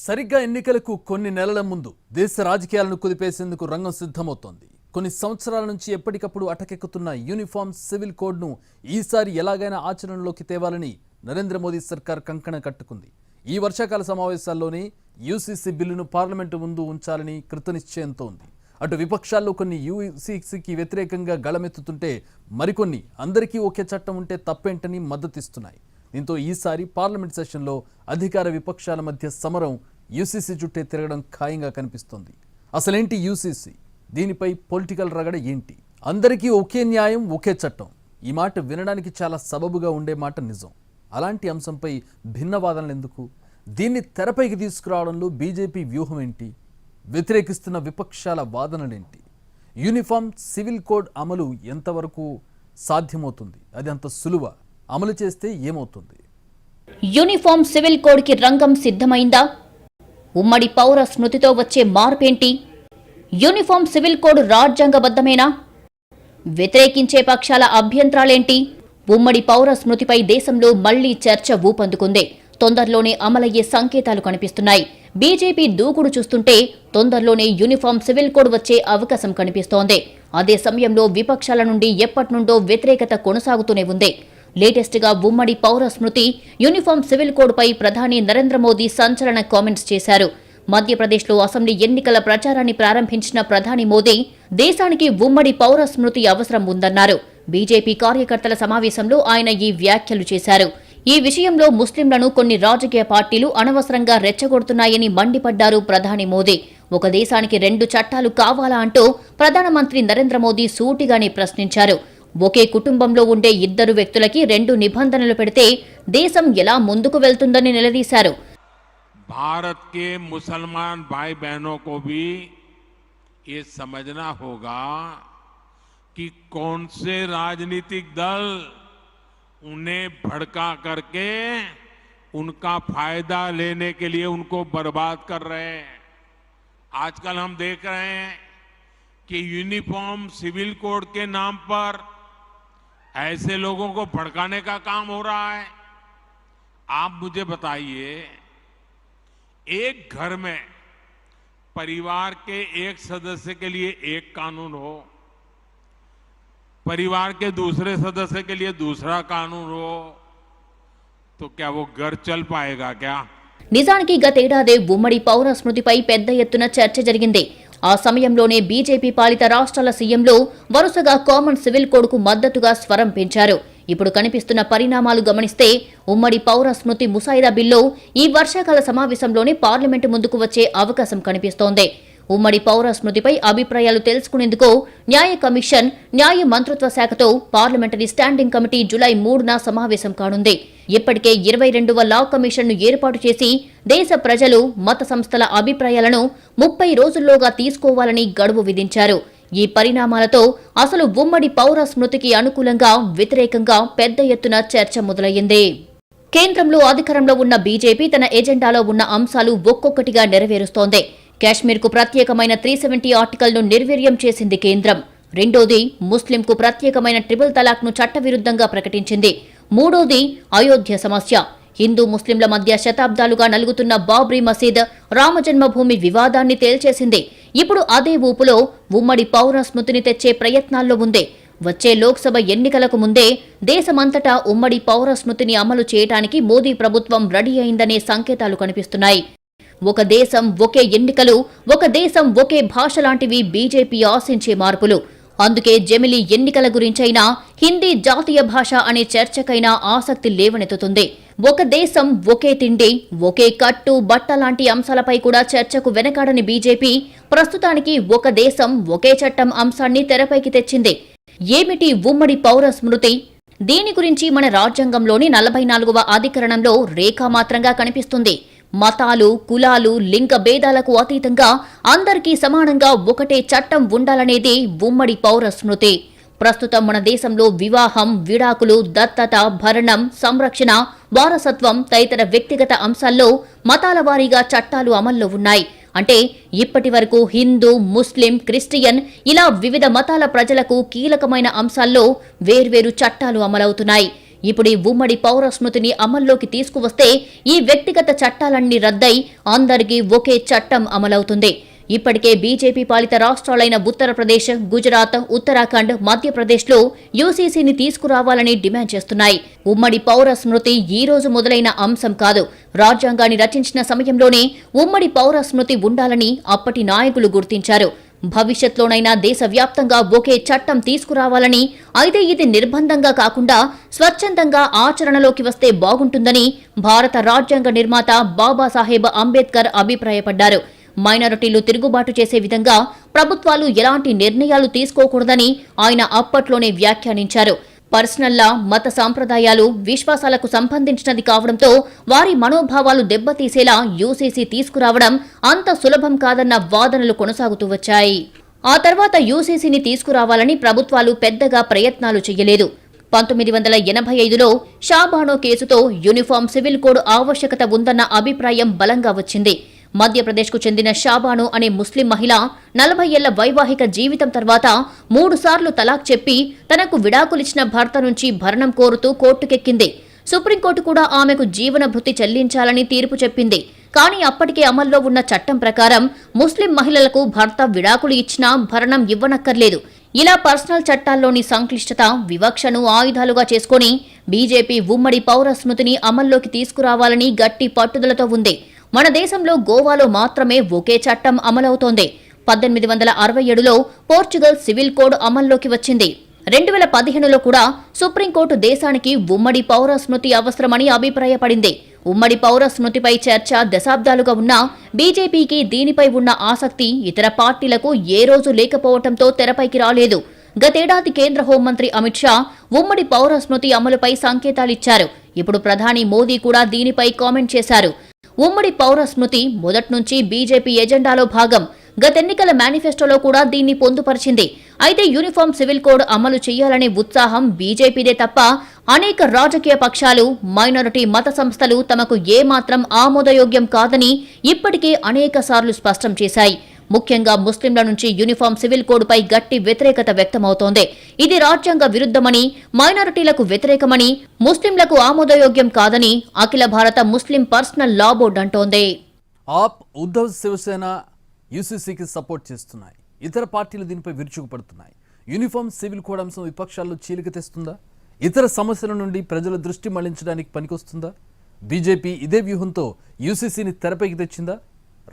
సరిగ్గా ఎన్నికలకు కొన్ని నెలల ముందు దేశ రాజకీయాలను కుదిపేసేందుకు రంగం సిద్ధమవుతోంది. కొన్ని సంవత్సరాల నుంచి ఎప్పటికప్పుడు అటకెక్కుతున్న యూనిఫామ్ సివిల్ కోడ్ను ఈసారి ఎలాగైనా ఆచరణలోకి తేవాలని నరేంద్ర మోదీ సర్కార్ కంకణం కట్టుకుంది. ఈ వర్షాకాల సమావేశాల్లోనే యూసీసీ బిల్లును పార్లమెంటు ముందు ఉంచాలని కృతనిశ్చయంతో ఉంది. అటు విపక్షాల్లో కొన్ని యూసీసీకి వ్యతిరేకంగా గళమెత్తుతుంటే మరికొన్ని అందరికీ ఒకే చట్టం ఉంటే తప్పేంటని మద్దతిస్తున్నాయి. దీంతో ఈసారి పార్లమెంట్ సెషన్లో అధికార విపక్షాల మధ్య సమరం యూసీసీ చుట్టే తిరగడం ఖాయంగా కనిపిస్తోంది. అసలేంటి యూసీసీ? దీనిపై పొలిటికల్ రగడ ఏంటి? అందరికీ ఒకే న్యాయం ఒకే చట్టం, ఈ మాట వినడానికి చాలా సబబుగా ఉండే మాట నిజం. అలాంటి అంశంపై భిన్న వాదనలు ఎందుకు? దీన్ని తెరపైకి తీసుకురావడంలో బీజేపీ వ్యూహం ఏంటి? వ్యతిరేకిస్తున్న విపక్షాల వాదనలేంటి? యూనిఫామ్ సివిల్ కోడ్ అమలు ఎంతవరకు సాధ్యమవుతుంది? అది అంత సులువా? అమలు చేస్తే ఏమవుతుంది? యూనిఫామ్ సివిల్ కోడ్ కి రంగం సిద్ధమైందా? ఉమ్మడి పౌర స్మృతితో వచ్చే మార్పేంటి? యూనిఫామ్ సివిల్ కోడ్ రాజ్యాంగబద్ధమేనా? వ్యతిరేకించే పక్షాల అభ్యంతరాలేంటి? ఉమ్మడి పౌర స్మృతిపై దేశంలో మళ్లీ చర్చ ఊపందుకుంది. తొందరలోనే అమలయ్యే సంకేతాలు కనిపిస్తున్నాయి. బీజేపీ దూకుడు చూస్తుంటే తొందరలోనే యూనిఫామ్ సివిల్ కోడ్ వచ్చే అవకాశం కనిపిస్తోంది. అదే సమయంలో విపక్షాల నుండి ఎప్పటినుండో వ్యతిరేకత కొనసాగుతూనే ఉంది. లేటెస్ట్ గా ఉమ్మడి పౌర స్మృతి యూనిఫామ్ సివిల్ కోడ్ పై ప్రధాని నరేంద్ర మోదీ సంచలన కామెంట్స్ చేశారు. మధ్యప్రదేశ్లో అసెంబ్లీ ఎన్నికల ప్రచారాన్ని ప్రారంభించిన ప్రధాని మోదీ దేశానికి ఉమ్మడి పౌర స్మృతి అవసరం ఉందన్నారు. బీజేపీ కార్యకర్తల సమావేశంలో ఆయన ఈ వ్యాఖ్యలు చేశారు. ఈ విషయంలో ముస్లింలను కొన్ని రాజకీయ పార్టీలు అనవసరంగా రెచ్చగొడుతున్నాయని మండిపడ్డారు ప్రధాని మోదీ. ఒక దేశానికి రెండు చట్టాలు కావాలా అంటూ ప్రధానమంత్రి నరేంద్ర మోదీ సూటిగానే ప్రశ్నించారు. ఒకే కుటుంబంలో ఉండే ఇద్దరు వ్యక్తులకి రెండు నిబంధనలు పెడితే దేశం ఎలా ముందుకు వెళ్తుందని నిలదీశారు. भारत के मुसलमान भाई बहनों को भी ये समझना होगा कि कौन से राजनीतिक दल उन्हें भड़का करके उनका फायदा लेने के लिए उनको बर्बाद कर रहे हैं। आजकल हम देख रहे हैं कि यूनिफॉर्म सिविल कोड के नाम पर ऐसे लोगों को भड़काने का काम हो रहा है। आप मुझे बताइए, एक घर में परिवार के एक सदस्य के लिए एक कानून हो, परिवार के दूसरे सदस्य के लिए दूसरा कानून हो, तो क्या वो घर चल पाएगा क्या? నిజానికి గతేడాదే ఉమ్మడి పౌర స్మృతిపై పెద్ద ఎత్తున చర్చ జరిగింది. ఆ సమయంలోనే బీజేపీ పాలిత రాష్ట్రాల సీఎంలు వరుసగా కామన్ సివిల్ కోడ్కు మద్దతుగా స్వరం పెంచారు. ఇప్పుడు కనిపిస్తున్న పరిణామాలు గమనిస్తే ఉమ్మడి పౌర స్మృతి ముసాయిదా బిల్లు ఈ వర్షాకాల సమావేశంలోనే పార్లమెంటు ముందుకు వచ్చే అవకాశం కనిపిస్తోంది. ఉమ్మడి పౌర స్మృతిపై అభిప్రాయాలు తెలుసుకునేందుకు న్యాయ కమిషన్, న్యాయ మంత్రిత్వ శాఖతో పార్లమెంటరీ స్టాండింగ్ కమిటీ జూలై 3న సమావేశం కానుంది. ఇప్పటికే 22వ లా కమిషన్ను ఏర్పాటు చేసి దేశ ప్రజలు, మత సంస్థల అభిప్రాయాలను 30 రోజుల్లోగా తీసుకోవాలని గడువు విధించారు. ఈ పరిణామాలతో అసలు ఉమ్మడి పౌర స్మృతికి అనుకూలంగా, వ్యతిరేకంగా పెద్ద ఎత్తున చర్చ మొదలయ్యింది. కేంద్రంలో అధికారంలో ఉన్న బీజేపీ తన ఎజెండాలో ఉన్న అంశాలు ఒక్కొక్కటిగా నెరవేరుస్తోంది. కాశ్మీర్కు ప్రత్యేకమైన 370 ఆర్టికల్ను నిర్వీర్యం చేసింది కేంద్రం. రెండోది, ముస్లింకు ప్రత్యేకమైన ట్రిపుల్ తలాక్ను చట్టవిరుద్ధంగా ప్రకటించింది. మూడోది, అయోధ్య సమస్య. హిందూ ముస్లింల మధ్య శతాబ్దాలుగా నలుగుతున్న బాబ్రీ మసీద్, రామజన్మభూమి వివాదాన్ని తేల్చేసింది. ఇప్పుడు అదే ఊపులో ఉమ్మడి పౌర స్మృతిని తెచ్చే ప్రయత్నాల్లో ఉంది. వచ్చే లోక్సభ ఎన్నికలకు ముందే దేశమంతటా ఉమ్మడి పౌర స్మృతిని అమలు చేయడానికి మోదీ ప్రభుత్వం రెడీ అయిందనే సంకేతాలు కనిపిస్తున్నాయి. ఒక దేశం ఒకే ఎన్నికలు, ఒక దేశం ఒకే భాష లాంటివి బీజేపీ ఆశించే మార్పులు. అందుకే జమిలీ ఎన్నికల గురించైనా, హిందీ జాతీయ భాష అనే చర్చకైనా ఆసక్తి లేవనెత్తుతుంది. ఒక దేశం ఒకే తిండి, ఒకే కట్టు, బట్ట లాంటి అంశాలపై కూడా చర్చకు వెనకాడని బీజేపీ ప్రస్తుతానికి ఒక దేశం ఒకే చట్టం అంశాన్ని తెరపైకి తెచ్చింది. ఏమిటి ఉమ్మడి పౌర స్మృతి? దీని గురించి మన రాజ్యాంగంలోని 44వ అధికరణంలో రేఖామాత్రంగా కనిపిస్తుంది. మతాలు, కులాలు, లింగ భేదాలకు అతీతంగా అందరికీ సమానంగా ఒకటే చట్టం ఉండాలనేది ఉమ్మడి పౌర స్మృతి. ప్రస్తుతం మన దేశంలో వివాహం, విడాకులు, దత్తత, భరణం, సంరక్షణ, వారసత్వం తదితర వ్యక్తిగత అంశాల్లో మతాల వారీగా చట్టాలు అమల్లో ఉన్నాయి. అంటే ఇప్పటి వరకు హిందూ, ముస్లిం, క్రిస్టియన్ ఇలా వివిధ మతాల ప్రజలకు కీలకమైన అంశాల్లో వేర్వేరు చట్టాలు అమలవుతున్నాయి. ఇప్పుడు ఈ ఉమ్మడి పౌర స్మృతిని అమల్లోకి తీసుకువస్తే ఈ వ్యక్తిగత చట్టాలన్నీ రద్దై అందరికీ ఒకే చట్టం అమలవుతుంది. ఇప్పటికే బీజేపీ పాలిత రాష్ట్రాలైన ఉత్తరప్రదేశ్, గుజరాత్, ఉత్తరాఖండ్, మధ్యప్రదేశ్లో యూసీసీని తీసుకురావాలని డిమాండ్ చేస్తున్నాయి. ఉమ్మడి పౌర స్మృతి ఈ రోజు మొదలైన అంశం కాదు. రాజ్యాంగాన్ని రచించిన సమయంలోనే ఉమ్మడి పౌర స్మృతి ఉండాలని అప్పటి నాయకులు గుర్తించారు. భవిష్యత్లోనైనా దేశవ్యాప్తంగా ఒకే చట్టం తీసుకురావాలని, అయితే ఇది నిర్బంధంగా కాకుండా స్వచ్ఛందంగా ఆచరణలోకి వస్తే బాగుంటుందని భారత రాజ్యాంగ నిర్మాత బాబాసాహెబ్ అంబేద్కర్ అభిప్రాయపడ్డారు. మైనారిటీలు తిరుగుబాటు చేసే విధంగా ప్రభుత్వాలు ఎలాంటి నిర్ణయాలు తీసుకోకూడదని ఆయన అప్పట్లోనే వ్యాఖ్యానించారు. పర్సనల్ లా మత సాంప్రదాయాలు, విశ్వాసాలకు సంబంధించినది కావడంతో వారి మనోభావాలు దెబ్బతీసేలా యూసీసీ తీసుకురావడం అంత సులభం కాదన్న వాదనలు కొనసాగుతూ వచ్చాయి. ఆ తర్వాత యూసీసీని తీసుకురావాలని ప్రభుత్వాలు పెద్దగా ప్రయత్నాలు చేయలేదు. 1985లో షాబానో కేసుతో యూనిఫామ్ సివిల్ కోడ్ ఆవశ్యకత ఉందన్న అభిప్రాయం బలంగా వచ్చింది. మధ్యప్రదేశ్కు చెందిన షాబానో అనే ముస్లిం మహిళ 40 ఏళ్ల వైవాహిక జీవితం తర్వాత 3 సార్లు తలాక్ చెప్పి తనకు విడాకులిచ్చిన భర్త నుంచి భరణం కోరుతూ కోర్టుకెక్కింది. సుప్రీంకోర్టు కూడా ఆమెకు జీవన భృతి చెల్లించాలని తీర్పు చెప్పింది. కానీ అప్పటికే అమల్లో ఉన్న చట్టం ప్రకారం ముస్లిం మహిళలకు భర్త విడాకులు ఇచ్చినా భరణం ఇవ్వనక్కర్లేదు. ఇలా పర్సనల్ చట్టాల్లోని సంక్లిష్టత, వివక్షను ఆయుధాలుగా చేసుకుని బీజేపీ ఉమ్మడి పౌర స్మృతిని అమల్లోకి తీసుకురావాలని గట్టి పట్టుదలతో ఉంది. మన దేశంలో గోవాలో మాత్రమే ఒకే చట్టం అమలవుతోంది. 1867లో పోర్చుగల్ సివిల్ కోడ్ అమల్లోకి వచ్చింది. 2015లో కూడా సుప్రీంకోర్టు దేశానికి ఉమ్మడి పౌర స్మృతి అవసరమని అభిప్రాయపడింది. ఉమ్మడి పౌర స్మృతిపై చర్చ దశాబ్దాలుగా ఉన్నా బీజేపీకి దీనిపై ఉన్న ఆసక్తి ఇతర పార్టీలకు ఏ రోజు లేకపోవడంతో తెరపైకి రాలేదు. గతేడాది కేంద్ర హోంమంత్రి అమిత్ షా ఉమ్మడి పౌర స్మృతి అమలుపై సంకేతాలిచ్చారు. ఇప్పుడు ప్రధాని మోదీ కూడా దీనిపై కామెంట్ చేశారు. ఉమ్మడి పౌర స్మృతి మొదట్నుంచి బీజేపీ ఎజెండాలో భాగం. గతెన్నికల మేనిఫెస్టోలో కూడా దీన్ని పొందుపరిచింది. అయితే యూనిఫామ్ సివిల్ కోడ్ అమలు చేయాలనే ఉత్సాహం బీజేపీదే తప్ప అనేక రాజకీయ పక్షాలు, మైనారిటీ మత సంస్థలు తమకు ఏమాత్రం ఆమోదయోగ్యం కాదని ఇప్పటికే అనేకసార్లు స్పష్టం చేశాయి. ముఖ్యంగా ముస్లింల నుంచి యూనిఫామ్ సివిల్ కోడ్పై గట్టి వ్యతిరేకత వ్యక్తమవుతోంది. ఇది రాజ్యాంగ విరుద్ధమని, మైనారిటీలకు వ్యతిరేకమని, ముస్లింలకు ఆమోదయోగ్యం కాదని అఖిల భారత ముస్లిం పర్సనల్ లా బోర్డు అంటోంది. ఆప్, ఉద్ధవ్, శివసేన యూసీసీకి సపోర్ట్ చేస్తున్నాయి. ఇతర పార్టీలు దీనిపై విరుచుకుపడుతున్నాయి. యూనిఫామ్ సివిల్ కోడ్ అంశం విపక్షాల్లో చీలిక తెస్తుందా? ఇతర సమస్యల నుండి ప్రజల దృష్టి మళ్లించడానికి పనికొస్తుందా? బీజేపీ ఇదే వ్యూహంతో యూసీసీని తెరపైకి తెచ్చిందా?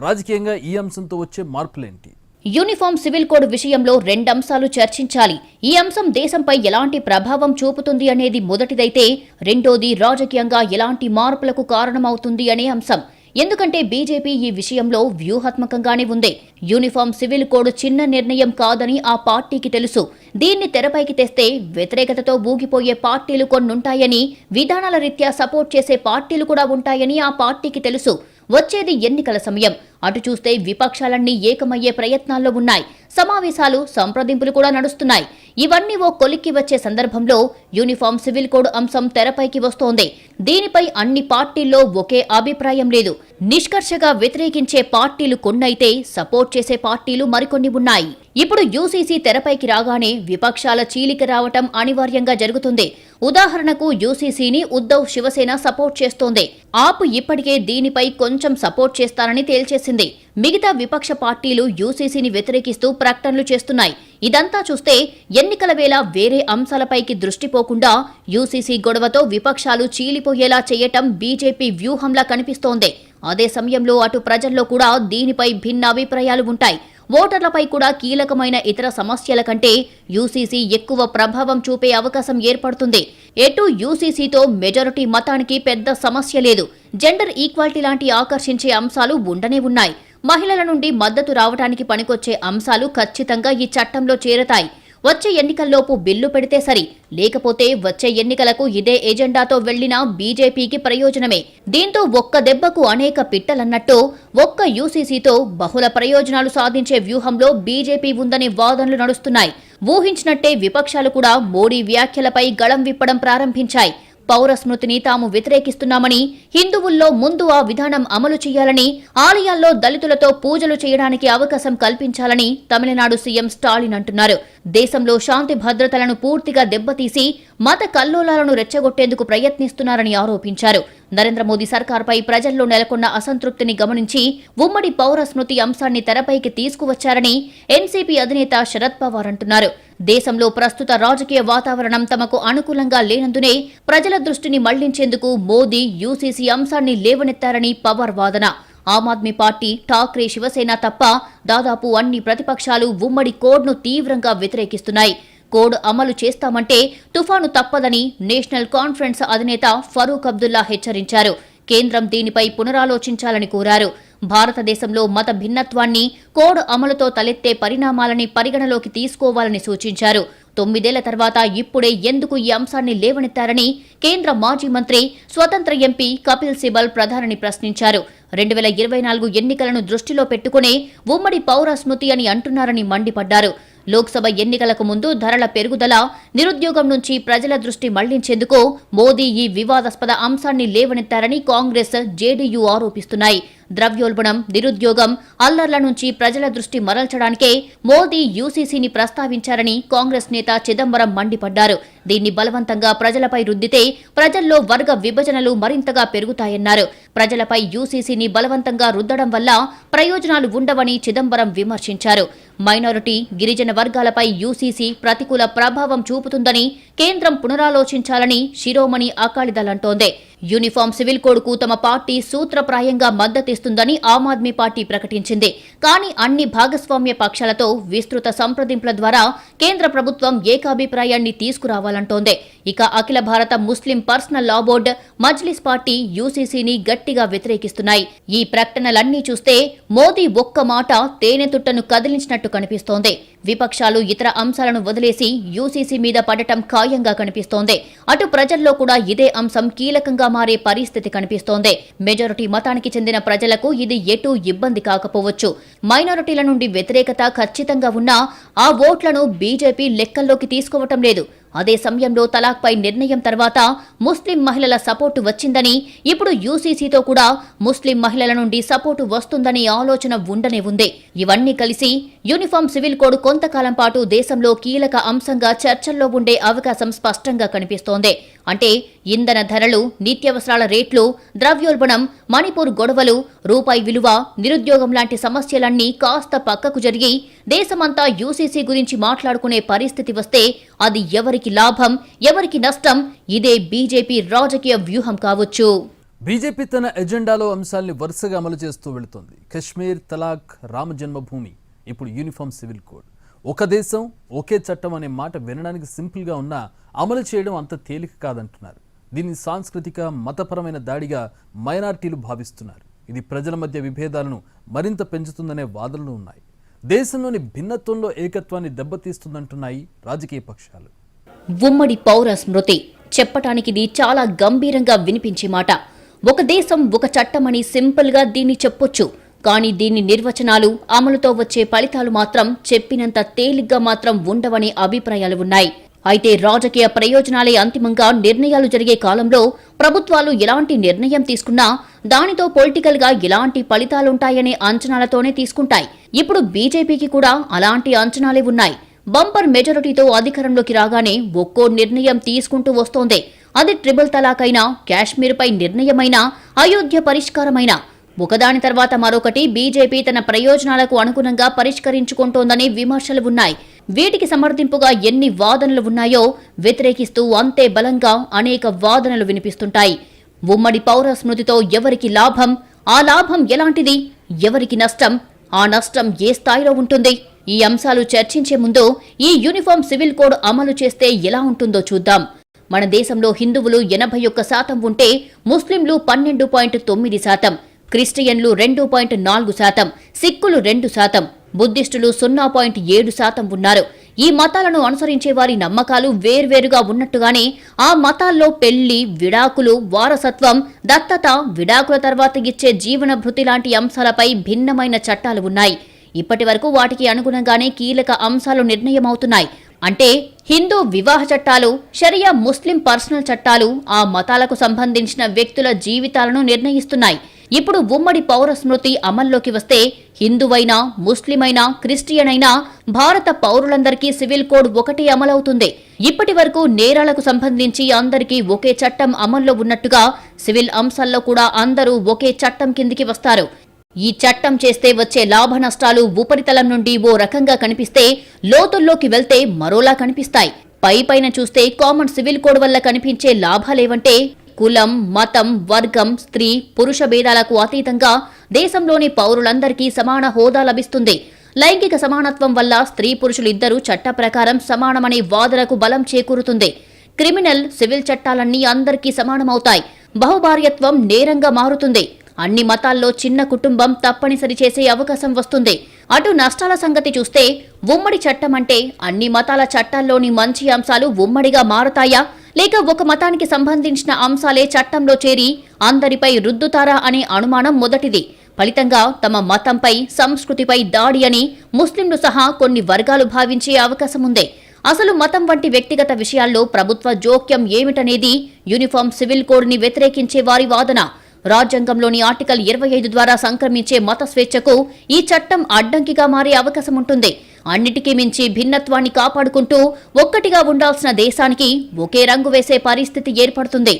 రాజకీయంగా ఈ అంశంతో వచ్చే మార్పులేంటి? యూనిఫామ్ సివిల్ కోడ్ విషయంలో 2 అంశాలు చర్చించాలి. ఈ అంశం దేశంపై ఎలాంటి ప్రభావం చూపుతుంది అనేది మొదటిదైతే, రెండోది రాజకీయంగా ఎలాంటి మార్పులకు కారణమవుతుంది అనే అంశం. ఎందుకంటే బీజేపీ ఈ విషయంలో వ్యూహాత్మకంగానే ఉంది. యూనిఫామ్ సివిల్ కోడ్ చిన్న నిర్ణయం కాదని ఆ పార్టీకి తెలుసు. దీన్ని తెరపైకి తెస్తే వ్యతిరేకతతో ఊగిపోయే పార్టీలు కొన్నుంటాయని, విధానాల రీత్యా సపోర్ట్ చేసే పార్టీలు కూడా ఉంటాయని ఆ పార్టీకి తెలుసు. వచ్చేది ఎన్నికల సమయం. అటు చూస్తే విపక్షాలన్నీ ఏకమయ్యే ప్రయత్నాల్లో ఉన్నాయి. సమావేశాలు, సంప్రదింపులు కూడా నడుస్తున్నాయి. ఇవన్నీ ఓ కొలిక్కి వచ్చే సందర్భంలో యూనిఫామ్ సివిల్ కోడ్ అంశం తెరపైకి వస్తోంది. దీనిపై అన్ని పార్టీల్లో ఒకే అభిప్రాయం లేదు. నిష్కర్షగా వ్యతిరేకించే పార్టీలు కొన్నైతే సపోర్ట్ చేసే పార్టీలు మరికొన్ని ఉన్నాయి. ఇప్పుడు యూసీసీ తెరపైకి రాగానే విపక్షాల చీలిక రావటం అనివార్యంగా జరుగుతుంది. ఉదాహరణకు యూసీసీని ఉద్ధవ్, శివసేన సపోర్ట్ చేస్తోంది. ఆప్ ఇప్పటికే దీనిపై కొంచెం సపోర్ట్ చేస్తారని తేల్చేసింది. మిగతా విపక్ష పార్టీలు యూసీసీని వ్యతిరేకిస్తూ ప్రకటనలు చేస్తున్నాయి. ఇదంతా చూస్తే ఎన్నికల వేళ వేరే అంశాలపైకి దృష్టి పోకుండా యూసీసీ గొడవతో విపక్షాలు చీలిపోయేలా చేయటం బీజేపీ వ్యూహంలా కనిపిస్తోంది. అదే సమయంలో అటు ప్రజల్లో కూడా దీనిపై భిన్న అభిప్రాయాలు ఉంటాయి. ఓటర్లపై కూడా కీలకమైన ఇతర సమస్యల కంటే యూసీసీ ఎక్కువ ప్రభావం చూపే అవకాశం ఏర్పడుతుంది. ఎటు యూసీసీతో మెజారిటీ మతానికి పెద్ద సమస్య లేదు. జెండర్ ఈక్వాలిటీ లాంటి ఆకర్షించే అంశాలు ఉండనే ఉన్నాయి. మహిళల నుండి మద్దతు రావడానికి పనికొచ్చే అంశాలు ఖచ్చితంగా ఈ చట్టంలో చేరతాయి. వచ్చే ఎన్నికల్లోపు బిల్లు పెడితే సరి, లేకపోతే వచ్చే ఎన్నికలకు ఇదే ఎజెండాతో వెళ్లినా బీజేపీకి ప్రయోజనమే. దీంతో ఒక్క దెబ్బకు అనేక పిట్టలన్నట్టు ఒక్క యూసీసీతో బహుళ ప్రయోజనాలు సాధించే వ్యూహంలో బీజేపీ ఉందనే వాదనలు నడుస్తున్నాయి. ఊహించినట్టే విపక్షాలు కూడా మోడీ వ్యాఖ్యలపై గళం విప్పడం ప్రారంభించాయి. పౌర స్మృతిని తాము వ్యతిరేకిస్తున్నామని, హిందువుల్లో ముందు ఆ విధానం అమలు చేయాలని, ఆలయాల్లో దళితులతో పూజలు చేయడానికి అవకాశం కల్పించాలని తమిళనాడు సీఎం స్టాలిన్ అంటున్నారు. దేశంలో శాంతి భద్రతలను పూర్తిగా దెబ్బతీసి మత కల్లోలాలను రెచ్చగొట్టేందుకు ప్రయత్నిస్తున్నారని ఆరోపించారు. నరేంద్ర మోదీ సర్కార్పై ప్రజల్లో నెలకొన్న అసంతృప్తిని గమనించి ఉమ్మడి పౌర స్మృతి అంశాన్ని తెరపైకి తీసుకువచ్చారని ఎన్సీపీ అధినేత శరద్ పవార్ అంటున్నారు. దేశంలో ప్రస్తుత రాజకీయ వాతావరణం తమకు అనుకూలంగా లేనందునే ప్రజల దృష్టిని మళ్లించేందుకు మోదీ యూసీసీ అంశాన్ని లేవనెత్తారని పవార్ వాదన. ఆమ్ ఆద్మీ పార్టీ, ఠాక్రే, శివసేన తప్ప దాదాపు అన్ని ప్రతిపక్షాలు ఉమ్మడి కోడ్ను తీవ్రంగా వ్యతిరేకిస్తున్నాయి. కోడ్ అమలు చేస్తామంటే తుఫాను తప్పదని నేషనల్ కాన్ఫరెన్స్ అధినేత ఫరూక్ అబ్దుల్లా హెచ్చరించారు. కేంద్రం దీనిపై పునరాలోచించాలని కోరారు. భారతదేశంలో మత భిన్నత్వాన్ని, కోడ్ అమలుతో తలెత్తే పరిణామాలని పరిగణలోకి తీసుకోవాలని సూచించారు. 9 ఏళ్ల తర్వాత ఇప్పుడే ఎందుకు ఈ అంశాన్ని లేవనెత్తారని కేంద్ర మాజీ మంత్రి, స్వతంత్ర ఎంపీ కపిల్ సిబల్ ప్రధానిని ప్రశ్నించారు. 2024 ఎన్నికలను దృష్టిలో పెట్టుకునే ఉమ్మడి పౌర స్మృతి అని అంటున్నారని మండిపడ్డారు. లోక్సభ ఎన్నికలకు ముందు ధరల పెరుగుదల, నిరుద్యోగం నుంచి ప్రజల దృష్టి మళ్లించేందుకు మోదీ ఈ వివాదాస్పద అంశాన్ని లేవనెత్తారని కాంగ్రెస్, జేడీయూ ఆరోపిస్తున్నాయి. ద్రవ్యోల్బణం, నిరుద్యోగం, అల్లర్ల నుంచి ప్రజల దృష్టి మరల్చడానికే మోదీ యూసీసీని ప్రస్తావించారని కాంగ్రెస్ నేత చిదంబరం మండిపడ్డారు. దీన్ని బలవంతంగా ప్రజలపై రుద్దితే ప్రజల్లో వర్గ విభజనలు మరింతగా పెరుగుతాయన్నారు. ప్రజలపై యూసీసీని బలవంతంగా రుద్దడం వల్ల ప్రయోజనాలు ఉండవని చిదంబరం విమర్శించారు. మైనారిటీ, గిరిజన వర్గాలపై యూసీసీ ప్రతికూల ప్రభావం చూపుతుందని కేంద్రం పునరాలోచించాలని శిరోమణి అకాలీదళ్ అంటోంది. యూనిఫామ్ సివిల్ కోడ్కు తమ పార్టీ సూత్రప్రాయంగా మద్దతిస్తుందని ఆమ్ ఆద్మీ పార్టీ ప్రకటించింది. కానీ అన్ని భాగస్వామ్య పక్షాలతో విస్తృత సంప్రదింపుల ద్వారా కేంద్ర ప్రభుత్వం ఏకాభిప్రాయాన్ని తీసుకురావాలంటోంది. ఇక అఖిల భారత ముస్లిం పర్సనల్ లా బోర్డు, మజ్లిస్ పార్టీ యూసీసీని గట్టిగా వ్యతిరేకిస్తున్నాయి. ఈ ప్రకటనలన్నీ చూస్తే మోదీ ఒక్క మాట తేనె తుట్టను కదిలించినట్టు కనిపిస్తోంది. విపక్షాలు ఇతర అంశాలను వదిలేసి యూసీసీ మీద పడటం ఖాయంగా కనిపిస్తోంది. అటు ప్రజల్లో కూడా ఇదే అంశం కీలకంగా మారే పరిస్థితి కనిపిస్తోంది. మెజారిటీ మతానికి చెందిన ప్రజలకు ఇది ఎటూ ఇబ్బంది కాకపోవచ్చు. మైనారిటీల నుండి వ్యతిరేకత ఖచ్చితంగా ఉన్నా ఆ ఓట్లను బీజేపీ లెక్కల్లోకి తీసుకోవటం లేదు. అదే సమయంలో తలాక్పై నిర్ణయం తర్వాత ముస్లిం మహిళల సపోర్టు వచ్చిందని, ఇప్పుడు యూసీసీతో కూడా ముస్లిం మహిళల నుండి సపోర్టు వస్తుందనే ఆలోచన ఉండనే ఉంది. ఇవన్నీ కలిసి యూనిఫామ్ సివిల్ కోడ్ కొంతకాలం పాటు దేశంలో కీలక అంశంగా చర్చల్లో ఉండే అవకాశం స్పష్టంగా కనిపిస్తోంది. అంటే ఇంధన ధరలు, నిత్యావసరాల రేట్లు, ద్రవ్యోల్బణం, మణిపూర్ గొడవలు, రూపాయి విలువ, నిరుద్యోగం లాంటి సమస్యలన్నీ కాస్త పక్కకు జరిగి దేశమంతా యూసీసీ గురించి మాట్లాడుకునే పరిస్థితి వస్తే అది ఎవరికి లాభం, ఎవరికి నష్టం? ఇదే బీజేపీ రాజకీయ వ్యూహం కావచ్చు. బీజేపీ తన ఎజెండాలో అంశాల్ని వరుసగా అమలు చేస్తూ వెళుతోంది. కశ్మీర్, తలాక్, రామ జన్మభూమి, ఇప్పుడు యూనిఫామ్ సివిల్ కోడ్. ఒక దేశం, ఒకే చట్టం అనే మాట వినడానికి సింపుల్గా ఉన్నా అమలు చేయడం అంత తేలిక కాదంటున్నారు. దీన్ని సాంస్కృతిక, మతపరమైన దాడిగా మైనారిటీలు భావిస్తున్నారు. ఇది ప్రజల మధ్య విభేదాలను మరింత పెంచుతుందనే వాదనలు ఉన్నాయి. దేశంలోని భిన్నత్వంలో ఏకత్వాన్ని దెబ్బతీస్తుందంటున్నాయి రాజకీయ పక్షాలు. ఉమ్మడి పౌర స్మృతి చెప్పటానికి ఇది చాలా గంభీరంగా వినిపించే మాట. ఒక దేశం, ఒక చట్టమని సింపుల్గా దీన్ని చెప్పొచ్చు. కానీ దీని నిర్వచనాలు, అమలుతో వచ్చే ఫలితాలు మాత్రం చెప్పినంత తేలిగ్గా మాత్రం ఉండవనే అభిప్రాయాలు ఉన్నాయి. అయితే రాజకీయ ప్రయోజనాలే అంతిమంగా నిర్ణయాలు జరిగే కాలంలో ప్రభుత్వాలు ఎలాంటి నిర్ణయం తీసుకున్నా దానితో పొలిటికల్ గా ఎలాంటి ఫలితాలుంటాయనే అంచనాలతోనే తీసుకుంటాయి. ఇప్పుడు బీజేపీకి కూడా అలాంటి అంచనాలే ఉన్నాయి. బంపర్ మెజారిటీతో అధికారంలోకి రాగానే ఒక్కో నిర్ణయం తీసుకుంటూ వస్తోంది. అది ట్రిపుల్ తలాక్ అయినా, కాశ్మీర్పై నిర్ణయమైనా, అయోధ్య పరిష్కారమైనా ఒకదాని తర్వాత మరొకటి బీజేపీ తన ప్రయోజనాలకు అనుగుణంగా పరిష్కరించుకుంటోందనే విమర్శలు ఉన్నాయి. వీటికి సమర్థింపుగా ఎన్ని వాదనలు ఉన్నాయో వ్యతిరేకిస్తూ అంతే బలంగా అనేక వాదనలు వినిపిస్తుంటాయి. ఉమ్మడి పౌర స్మృతితో ఎవరికి లాభం, ఆ లాభం ఎలాంటిది, ఎవరికి నష్టం, ఆ నష్టం ఏ స్థాయిలో ఉంటుంది? ఈ అంశాలు చర్చించే ముందు ఈ యూనిఫామ్ సివిల్ కోడ్ అమలు చేస్తే ఎలా ఉంటుందో చూద్దాం. మన దేశంలో హిందువులు 81% ఉంటే ముస్లింలు 12.9%, క్రిస్టియన్లు 2.4%, సిక్కులు 2%, బుద్ధిస్టులు 0.7% ఉన్నారు. ఈ మతాలను అనుసరించే వారి నమ్మకాలు వేర్వేరుగా ఉన్నట్టుగానే ఆ మతాల్లో పెళ్లి, విడాకులు, వారసత్వం, దత్తత, విడాకుల తర్వాత ఇచ్చే జీవన భృతి లాంటి అంశాలపై భిన్నమైన చట్టాలు ఉన్నాయి. ఇప్పటి వరకు వాటికి అనుగుణంగానే కీలక అంశాలు నిర్ణయమవుతున్నాయి. అంటే హిందూ వివాహ చట్టాలు, షరియా ముస్లిం పర్సనల్ చట్టాలు ఆ మతాలకు సంబంధించిన వ్యక్తుల జీవితాలను నిర్ణయిస్తున్నాయి. ఇప్పుడు ఉమ్మడి పౌర స్మృతి అమల్లోకి వస్తే హిందువైనా, ముస్లిమైనా, క్రిస్టియన్ అయినా భారత పౌరులందరికీ సివిల్ కోడ్ ఒకటే అమలవుతుంది. ఇప్పటి వరకు నేరాలకు సంబంధించి అందరికీ ఒకే చట్టం అమల్లో ఉన్నట్టుగా సివిల్ అంశాల్లో కూడా అందరూ ఒకే చట్టం కిందికి వస్తారు. ఈ చట్టం చేస్తే వచ్చే లాభ నష్టాలు ఉపరితలం నుండి ఓ రకంగా కనిపిస్తే లోతుల్లోకి వెళ్తే మరోలా కనిపిస్తాయి. పైపైన చూస్తే కామన్ సివిల్ కోడ్ వల్ల కనిపించే లాభాలేవంటే కులం, మతం, వర్గం, స్త్రీ, పురుష భేదాలకు అతీతంగా దేశంలోని పౌరులందరికీ సమాన హోదా లభిస్తుంది. లైంగిక సమానత్వం వల్ల స్త్రీ పురుషులిద్దరూ చట్ట ప్రకారం సమానమనే వాదనకు బలం చేకూరుతుంది. క్రిమినల్, సివిల్ చట్టాలన్నీ అందరికీ సమానమవుతాయి. బహుభార్యత్వం నేరంగా మారుతుంది. అన్ని మతాల్లో చిన్న కుటుంబం తప్పనిసరి చేసే అవకాశం వస్తుంది. అటు నష్టాల సంగతి చూస్తే ఉమ్మడి చట్టం అంటే అన్ని మతాల చట్టాల్లోని మంచి అంశాలు ఉమ్మడిగా మారతాయా, లేక ఒక మతానికి సంబంధించిన అంశాలే చట్టంలో చేరి అందరిపై రుద్దుతారా అనే అనుమానం మొదటిది. ఫలితంగా తమ మతంపై, సంస్కృతిపై దాడి అని ముస్లింలు సహా కొన్ని వర్గాలు భావించే అవకాశం ఉంది. అసలు మతం వంటి వ్యక్తిగత విషయాల్లో ప్రభుత్వ జోక్యం ఏమిటనేది యూనిఫామ్ సివిల్ కోడ్ని వ్యతిరేకించే వారి వాదన. రాజ్యాంగంలోని ఆర్టికల్ 25 ద్వారా సంక్రమించే మత స్వేచ్ఛకు ఈ చట్టం అడ్డంకిగా మారే అవకాశం ఉంటుంది. అన్నిటికీ మించి భిన్నత్వాన్ని కాపాడుకుంటూ ఒక్కటిగా ఉండాల్సిన దేశానికి ఒకే రంగు వేసే పరిస్థితి ఏర్పడుతుంది.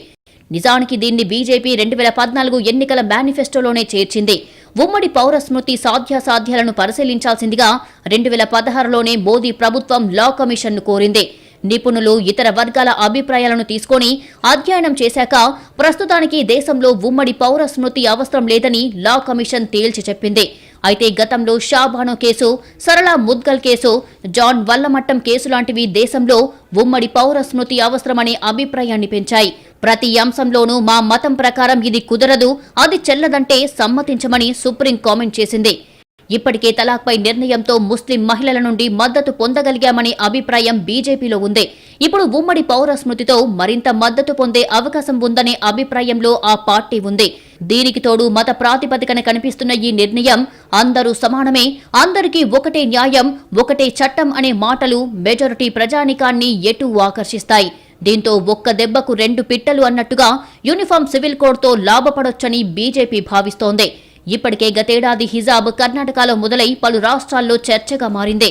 నిజానికి దీన్ని బీజేపీ 2014 ఎన్నికల మేనిఫెస్టోలోనే చేర్చింది. ఉమ్మడి పౌర స్మృతి సాధ్యాసాధ్యాలను పరిశీలించాల్సిందిగా 2016లోనే మోదీ ప్రభుత్వం లా కమిషన్ను కోరింది. నిపుణులు, ఇతర వర్గాల అభిప్రాయాలను తీసుకొని అధ్యయనం చేశాక ప్రస్తుతానికి దేశంలో ఉమ్మడి పౌర స్మృతి అవసరం లేదని లా కమిషన్ తేల్చి చెప్పింది. అయితే గతంలో షాబానో కేసు, సరళ ముద్గల్ కేసు, జాన్ వల్లమట్టం కేసు లాంటివి దేశంలో ఉమ్మడి పౌర స్మృతి అవసరమనే అభిప్రాయాన్ని పెంచాయి. ప్రతి అంశంలోనూ మా మతం ప్రకారం ఇది కుదరదు, అది చెల్లదంటే సమ్మతించమని సుప్రీం కామెంట్ చేసింది. ఇప్పటికే తలాక్పై నిర్ణయంతో ముస్లిం మహిళల నుండి మద్దతు పొందగలిగామనే అభిప్రాయం బీజేపీలో ఉంది. ఇప్పుడు ఉమ్మడి పౌర స్మృతితో మరింత మద్దతు పొందే అవకాశం ఉందనే అభిప్రాయంలో ఆ పార్టీ ఉంది. దీనికి తోడు మత ప్రాతిపదికన కనిపిస్తున్న ఈ నిర్ణయం అందరూ సమానమే, అందరికీ ఒకటే న్యాయం, ఒకటే చట్టం అనే మాటలు మెజారిటీ ప్రజానికాన్ని ఎటూ ఆకర్షిస్తాయి. దీంతో ఒక్క దెబ్బకు రెండు పిట్టలు అన్నట్టుగా యూనిఫామ్ సివిల్ కోడ్తో లాభపడొచ్చని బీజేపీ భావిస్తోంది. ఇప్పటికే గతేడాది హిజాబ్ కర్ణాటకలో మొదలై పలు రాష్ట్రాల్లో చర్చగా మారింది.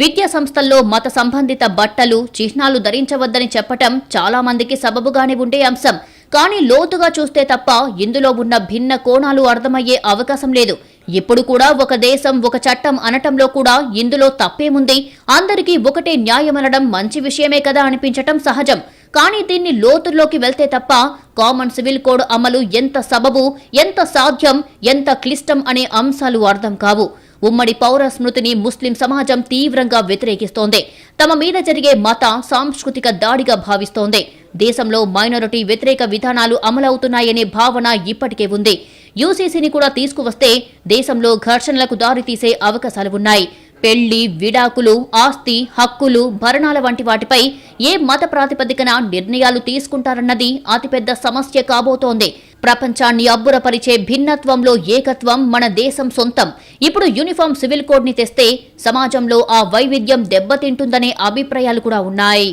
విద్యా సంస్థల్లో మత సంబంధిత బట్టలు, చిహ్నాలు ధరించవద్దని చెప్పటం చాలా మందికి సబబుగానే ఉండే అంశం. కానీ లోతుగా చూస్తే తప్ప ఇందులో ఉన్న భిన్న కోణాలు అర్థమయ్యే అవకాశం లేదు. ఇప్పుడు కూడా ఒక దేశం, ఒక చట్టం అనటంలో కూడా ఇందులో తప్పేముంది? అందరికీ ఒకటే న్యాయమనడం మంచి విషయమే కదా అనిపించటం సహజం. కానీ దీన్ని లోతుల్లోకి వెళ్తే తప్ప కామన్ సివిల్ కోడ్ అమలు ఎంత సబబు, ఎంత సాధ్యం, ఎంత క్లిష్టం అనే అంశాలు అర్థం కావు. ఉమ్మడి పౌర స్మృతిని ముస్లిం సమాజం తీవ్రంగా వ్యతిరేకిస్తోంది. తమ మీద జరిగే మత, సాంస్కృతిక దాడిగా భావిస్తోంది. దేశంలో మైనారిటీ వ్యతిరేక విధానాలు అమలవుతున్నాయనే భావన ఇప్పటికే ఉంది. యూసీసీని కూడా తీసుకువస్తే దేశంలో ఘర్షణలకు దారితీసే అవకాశాలు ఉన్నాయి. పెళ్లి, విడాకులు, ఆస్తి, హక్కులు, భరణాల వంటి వాటిపై ఏ మత ప్రాతిపదికన నిర్ణయాలు తీసుకుంటారన్నది అతిపెద్ద సమస్య కాబోతోంది. ప్రపంచాన్ని అబ్బురపరిచే భిన్నత్వంలో ఏకత్వం మన దేశం సొంతం. ఇప్పుడు యూనిఫామ్ సివిల్ కోడ్ని తెస్తే సమాజంలో ఆ వైవిధ్యం దెబ్బతింటుందనే అభిప్రాయాలు కూడా ఉన్నాయి.